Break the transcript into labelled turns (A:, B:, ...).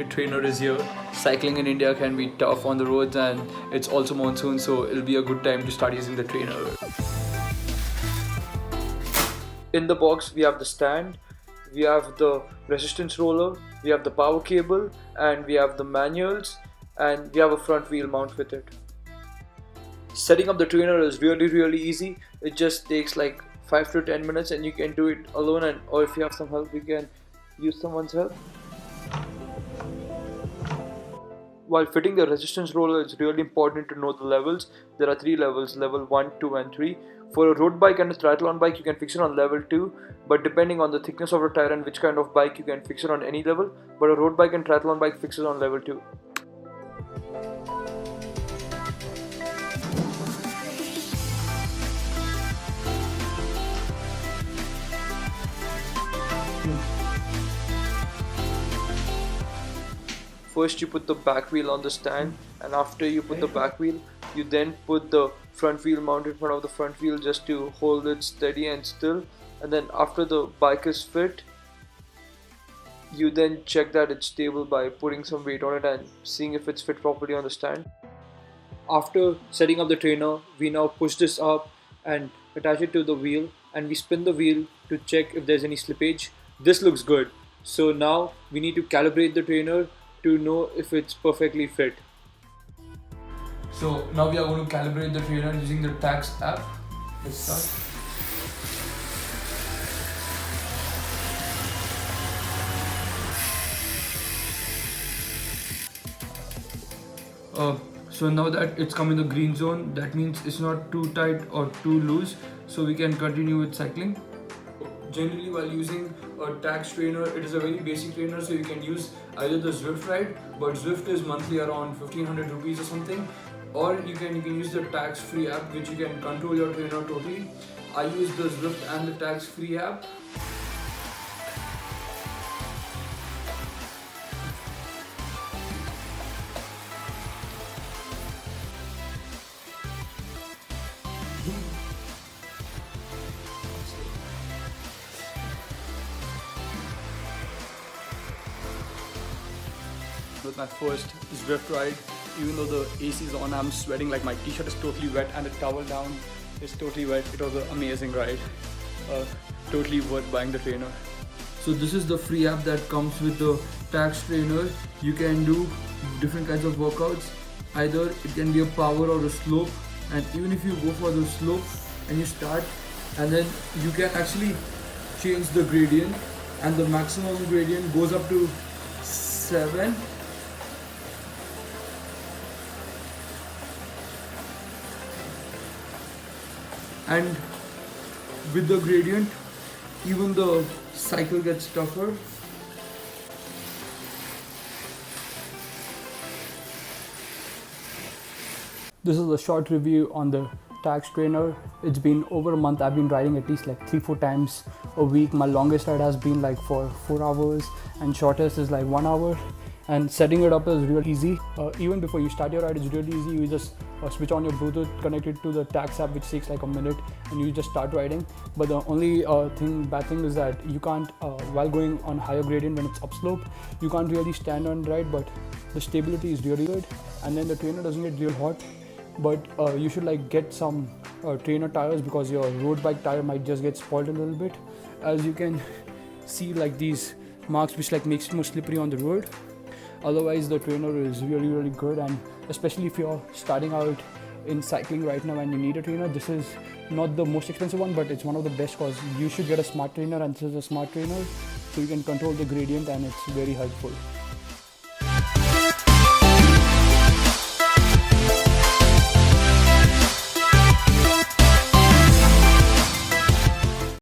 A: Trainer is here. Cycling in India can be tough on the roads, and it's also monsoon, so it'll be a good time to start using the trainer. In the box we have the stand, we have the resistance roller, we have the power cable, and we have the manuals, and we have a front wheel mount with it. Setting up the trainer is really easy. It just takes like 5 to 10 minutes and you can do it alone, or if you have some help you can use someone's help. While fitting the resistance roller, it's really important to know the levels. There are 3 levels, level 1, 2 and 3. For a road bike and a triathlon bike you can fix it on level 2, but depending on the thickness of the tire and which kind of bike you can fix it on any level, but a road bike and triathlon bike fixes on level 2. First you put the back wheel on the stand, and after you put the back wheel, you then put the front wheel mount in front of the front wheel just to hold it steady and still. And then after the bike is fit, you then check that it's stable by putting some weight on it and seeing if it's fit properly on the stand. After setting up the trainer, we now push this up and attach it to the wheel, and we spin the wheel to check if there's any slippage. This looks good. So now we need to calibrate the trainer to know if it's perfectly fit. So now we are going to calibrate the trainer using the Tacx app. Let's start. So now that it's come in the green zone, that means it's not too tight or too loose, so we can continue with cycling. Generally, while using a Tacx trainer, it is a very basic trainer, so you can use either the Zwift ride, but Zwift is monthly around 1500 rupees or something, or you can use the Tacx free app, which you can control your trainer totally. I use the Zwift and the Tacx free app. With my first Zwift ride, even though the AC is on, I'm sweating like my t-shirt is totally wet and the towel down is totally wet. It was an amazing ride. Totally worth buying the trainer. So this is the free app that comes with the Tacx trainer. You can do different kinds of workouts. Either it can be a power or a slope, and even if you go for the slope and you start, and then you can actually change the gradient, and the maximum gradient goes up to 7. And with the gradient, even the cycle gets tougher. This is a short review on the Tacx trainer. It's been over a month. I've been riding at least like 3-4 times a week. My longest ride has been like for 4 hours, and shortest is like 1 hour. And setting it up is really easy. Even before you start your ride, it's really easy. You just switch on your Bluetooth, connect it to the Tacx app, which takes like a minute, and you just start riding. But the only bad thing is that you can't, while going on higher gradient when it's upslope, you can't really stand and ride, but the stability is really good. And then the trainer doesn't get real hot, but you should like get some trainer tires, because your road bike tire might just get spoiled a little bit. As you can see, like these marks which like makes it more slippery on the road. Otherwise the trainer is really good, and especially if you're starting out in cycling right now and you need a trainer, this is not the most expensive one, but it's one of the best, because you should get a smart trainer, and this is a smart trainer, so you can control the gradient and it's very helpful.